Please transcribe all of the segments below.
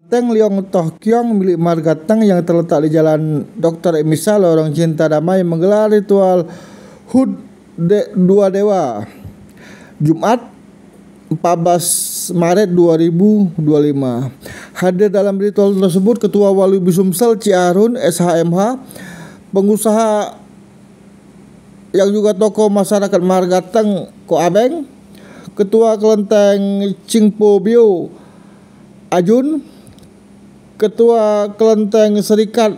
Teng Leong Toh Kiong milik marga Teng yang terletak di Jalan Dr. Emisa, Lorong Cinta Damai menggelar ritual HUT Dua Dewa Jumat 14 Maret 2025. Hadir dalam ritual tersebut Ketua Walubi Sumsel Ciarun SHMH, pengusaha yang juga tokoh masyarakat marga Teng Ko Abeng, Ketua Kelenteng Cingpo Bio Ajun, Ketua Kelenteng Serikat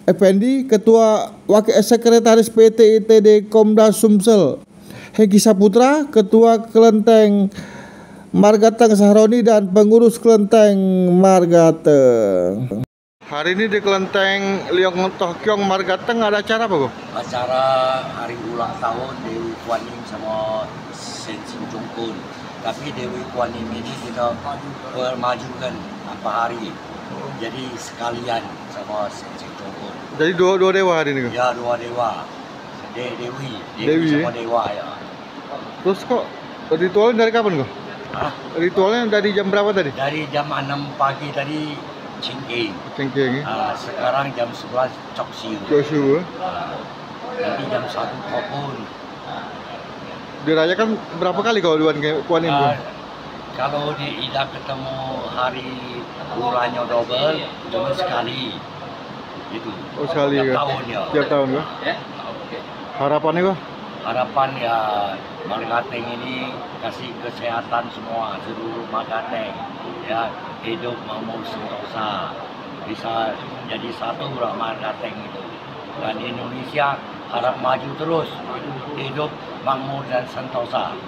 Effendi, Ketua Wakil Sekretaris PT ITD Komda Sumsel Hengki Saputra, Ketua Kelenteng Marga Teng Sahroni, dan pengurus Kelenteng Marga Teng. Hari ini di Kelenteng Leong Toh Kiong Marga Teng ada acara apa, Bro? Acara hari ulang tahun Dewi Kuan Im sama Sen Sing Jongkun. Tapi Dewi Kuan Im ini kita permajukan apa hari. Jadi sekalian sama Sen Sing Jongkun. Jadi dua dewa hari ini? Ya, dua dewa. Dewi sama dewa ya. Terus kok ritualnya dari kapan kok? Hah? Ritualnya dari jam berapa tadi? Dari jam 6 pagi tadi cingking. Cengkeng. Sekarang jam 11 cok siu. Nanti jam 1 kopun. Dirayakan berapa kali kalau Dewan Kuan Im? Kalau di Ida ketemu hari bulannya double, cuma sekali. Itu. Oh, sekali tiap ya? Tahun ya. Tiap tahun kok? Harapannya kok? Harapan ya Margateng ini kasih kesehatan semua seluruh Margateng, ya hidup makmur sentosa, bisa jadi satu lah Margateng itu, dan Indonesia harap maju terus, hidup makmur dan sentosa.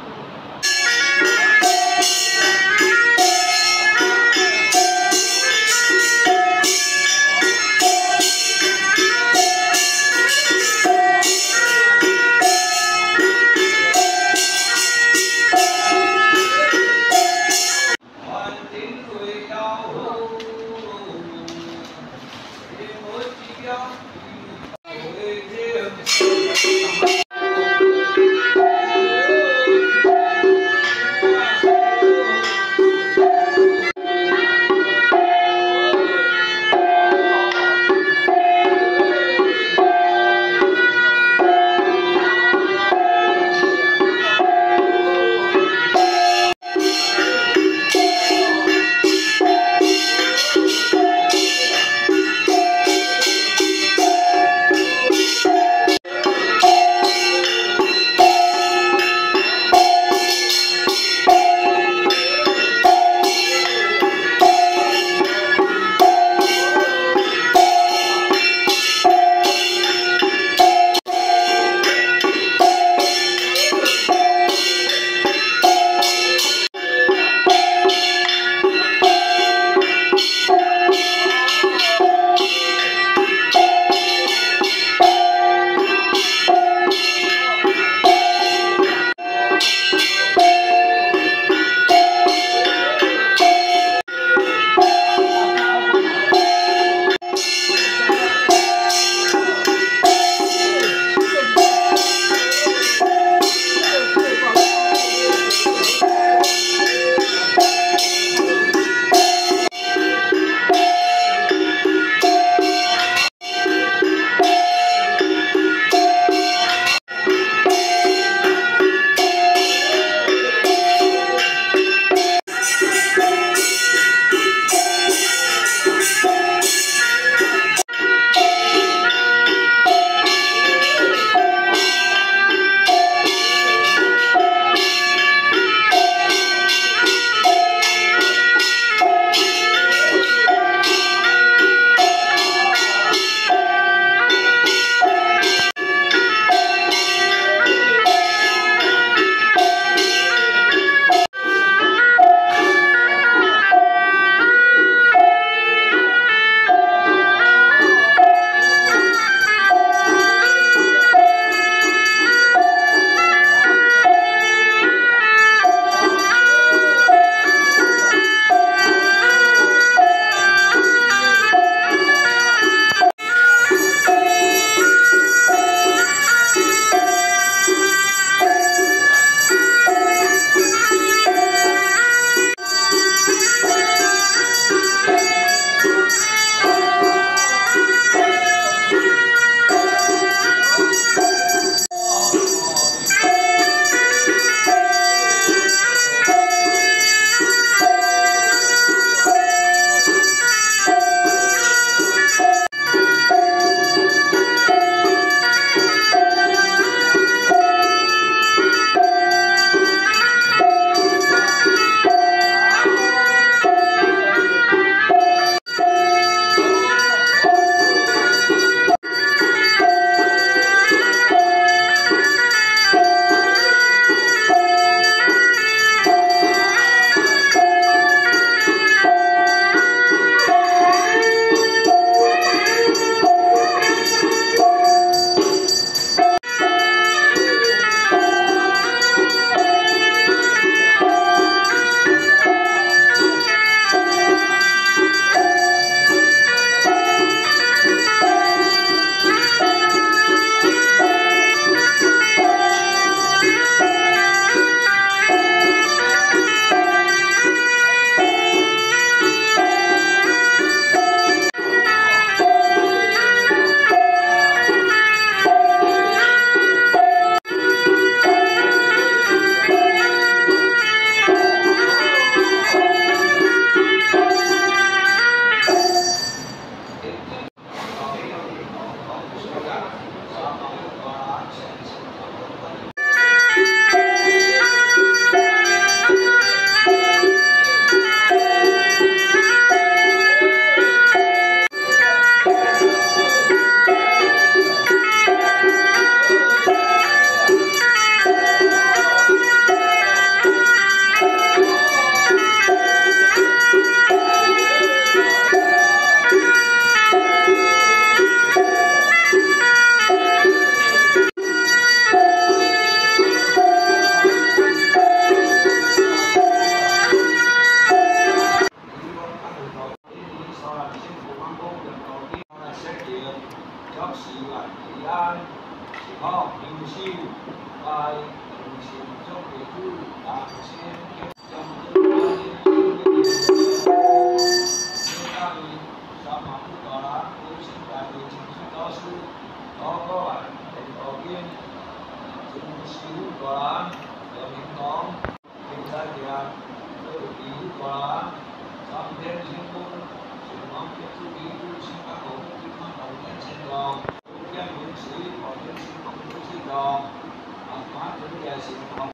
将临时保存系统出系统，发出的系统